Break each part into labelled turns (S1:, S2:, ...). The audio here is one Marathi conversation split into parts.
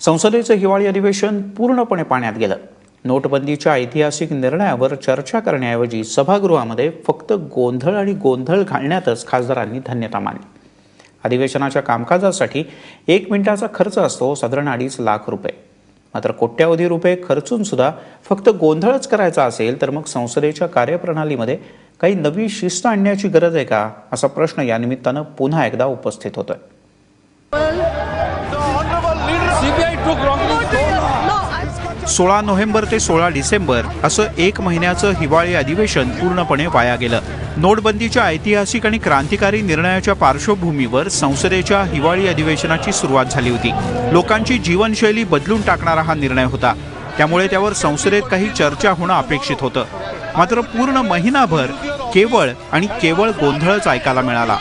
S1: संसदेचं हिवाळी अधिवेशन पूर्णपणे पाण्यात गेलं। नोटबंदीच्या ऐतिहासिक निर्णयावर चर्चा करण्याऐवजी सभागृहामध्ये फक्त गोंधळ घालण्यातच खासदारांनी धन्यता मानली। अधिवेशनाच्या कामकाजासाठी 1 मिनिटाचा खर्च असतो साधारण 2.5 लाख रुपये। मात्र कोट्यावधी रुपये खर्चून सुद्धा फक्त गोंधळच करायचा असेल तर मग संसदेच्या कार्यप्रणालीमध्ये काही नवी शिस्त आणण्याची गरज आहे का, असा प्रश्न या निमित्तानं पुन्हा एकदा उपस्थित होतोय। 16 नोव्हेंबर ते 16 डिसेंबर असं 1 महिन्याचं हिवाळी अधिवेशन पूर्णपणे वाया गेलं। नोटबंदीच्या ऐतिहासिक आणि क्रांतिकारी निर्णयाच्या पार्श्वभूमीवर संसदेच्या हिवाळी अधिवेशनाची सुरुवात झाली होती। लोकांची जीवनशैली बदलून टाकणारा हा निर्णय होता, त्यामुळे त्यावर संसदेत काही चर्चा होणं अपेक्षित होतं। मात्र पूर्ण महिनाभर केवळ गोंधळच ऐकायला मिळाला।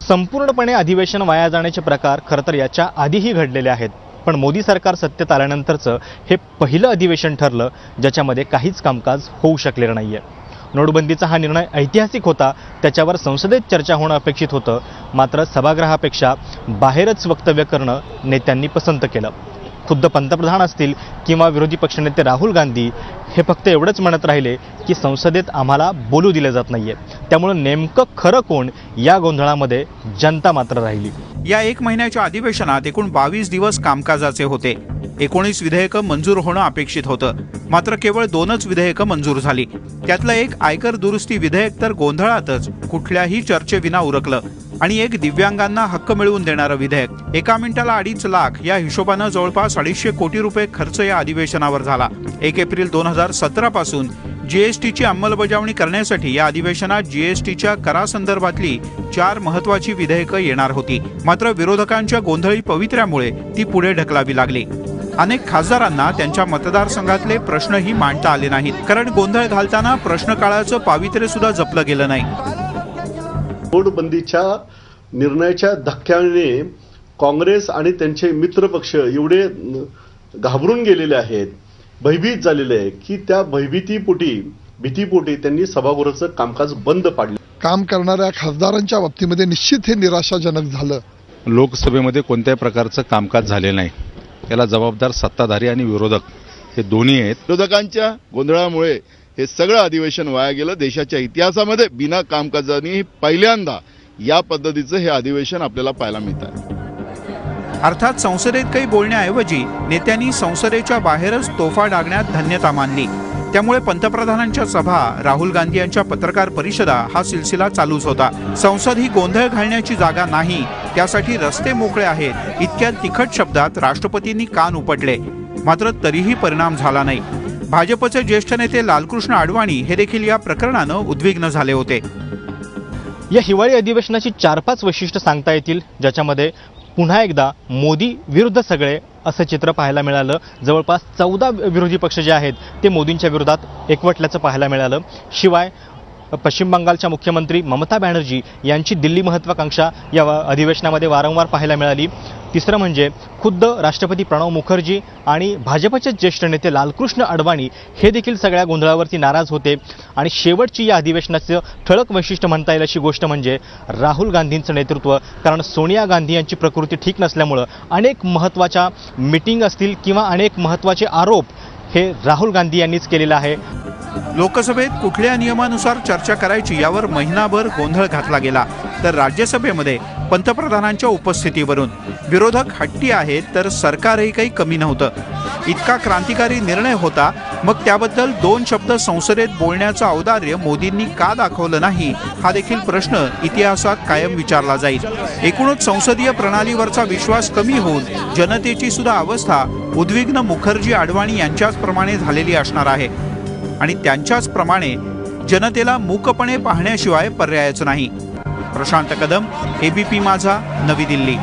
S2: संपूर्णपणे अधिवेशन वाया जाण्याचे प्रकार खरं तर याच्या आधीही घडलेले आहेत, पण मोदी सरकार सत्तेत आल्यानंतरचं हे पहिलं अधिवेशन ठरलं ज्याच्यामध्ये काहीच कामकाज होऊ शकलेलं नाहीये। नोटबंदीचा हा निर्णय ऐतिहासिक होता, त्याच्यावर संसदेत चर्चा होणं अपेक्षित होतं, मात्र सभागृहापेक्षा बाहेरच वक्तव्य करणं नेत्यांनी पसंत केलं। खुद्द पंतप्रधान असतील किंवा विरोधी पक्षनेते राहुल गांधी हे फक्त एवढंच म्हणत राहिले की संसदेत आम्हाला बोलू दिलं जात नाहीये, त्यामुळे नेमकं खरं कोण या गोंधळामध्ये जनता मात्र राहिली।
S1: या 1 महिन्याच्या अधिवेशनात एकूण 22 दिवस कामकाजाचे होते। 19 विधेयकं मंजूर होणं अपेक्षित होतं, मात्र केवळ 2च विधेयकं मंजूर झाली। त्यातलं एक आयकर दुरुस्ती विधेयक तर गोंधळातच कुठल्याही चर्चेविना उरकलं, आणि एक दिव्यांगांना हक्क मिळवून देणारं विधेयक। 1 मिनिटाला 2.5 लाख या हिशोबानं जवळपास 250 कोटी रुपये खर्च या अधिवेशनावर झाला। 1 एप्रिल 2017 पासून जीएसटीची अंमलबजावणी करण्यासाठी या अधिवेशनात जीएसटीच्या करासंदर्भातली 4 महत्त्वाची विधेयकं येणार होती, मात्र विरोधकांच्या गोंधळी पवित्र्यामुळे ती पुढे ढकलावी लागली। अनेक खासदारांना त्यांच्या मतदारसंघातले प्रश्नही मांडता आले नाहीत, कारण गोंधळ घालताना प्रश्नकाळाचं पावित्र्य सुद्धा जपलं गेलं नाही।
S3: नोटबंदीच्या निर्णयाच्या धक्क्याने काँग्रेस आणि त्यांचे मित्रपक्ष एवढे घाबरून गेलेले आहेत, भयभीत झालेले आहे की त्या भीतीपोटी त्यांनी सभागृहाचं कामकाज बंद पाडले।
S4: काम करणाऱ्या खासदारांच्या बाबतीमध्ये निश्चित हे निराशाजनक झालं।
S5: लोकसभेमध्ये कोणत्याही प्रकारचं कामकाज झाले नाही, त्याला जबाबदार सत्ताधारी आणि विरोधक हे दोन्ही आहेत।
S6: विरोधकांच्या गोंधळामुळे हे सगळं अधिवेशन वाया गेलं। देशाच्या इतिहासामध्ये बिना कामकाजाने पहिल्यांदा या पद्धतीचं हे अधिवेशन आपल्याला पाहायला मिळतं।
S1: अर्थात संसदेत काही बोलण्याऐवजी नेत्यांनी संसदेच्या बाहेरच तोफा डागण्यात धन्यता मानली। त्यामुळे पंतप्रधानांच्या सभा, राहुल गांधी यांच्या पत्रकार परिषदा हा सिलसिला चालूच होता। संसद ही गोंधळ घालण्याची जागा नाही, त्यासाठी रस्ते मोकळे आहेत, इतक्या तिखट शब्दात राष्ट्रपतींनी कान उपटले, मात्र तरीही परिणाम झाला नाही। भाजपचे ज्येष्ठ नेते लालकृष्ण अडवाणी हे देखील या प्रकरणानं उद्विग्न झाले होते।
S2: या हिवाळी अधिवेशनाची 4-5 वैशिष्ट्य सांगता येतील, ज्याच्यामध्ये पुन्हा एकदा मोदी विरुद्ध सगळे असं चित्र पाहायला मिळालं। जवळपास 14 विरोधी पक्ष जे आहेत ते मोदींच्या विरोधात एकवटल्याचं पाहायला मिळालं। शिवाय पश्चिम बंगालच्या मुख्यमंत्री ममता बॅनर्जी यांची दिल्ली महत्त्वाकांक्षा या अधिवेशनामध्ये वारंवार पाहायला मिळाली। तिसरं म्हणजे खुद्द राष्ट्रपती प्रणव मुखर्जी आणि भाजपचे ज्येष्ठ नेते लालकृष्ण अडवाणी हे देखील सगळ्या गोंधळावरती नाराज होते। आणि शेवटची या अधिवेशनाचं ठळक वैशिष्ट्य म्हणता येईल अशी गोष्ट म्हणजे राहुल गांधींचं नेतृत्व, कारण सोनिया गांधी यांची प्रकृती ठीक नसल्यामुळं अनेक महत्त्वाच्या मीटिंग असतील किंवा अनेक महत्त्वाचे आरोप हे राहुल गांधी यांनीच केलेलं आहे।
S1: लोकसभेत कुठल्या नियमानुसार चर्चा करायची यावर महिनाभर गोंधळ घातला गेला, तर राज्यसभेमध्ये पंतप्रधानांच्या उपस्थितीवरून विरोधक हट्टी आहेत तर सरकारही काही कमी नव्हतं। इतका क्रांतिकारी निर्णय होता, मग त्याबद्दल 2 शब्द संसदेत बोलण्याचं औदार्य मोदींनी का दाखवलं नाही, हा देखील प्रश्न इतिहासात कायम विचारला जाईल। एकूणच संसदीय प्रणालीवरचा विश्वास कमी होऊन जनतेची सुद्धा अवस्था उद्विग्न मुखर्जी अडवाणी यांच्याच प्रमाणे झालेली असणार आहे, आणि त्यांच्याच प्रमाणे जनतेला मूकपणे पाहण्याशिवाय पर्यायच नाही। प्रशांत कदम, एबीपी माझा, नवी दिल्ली।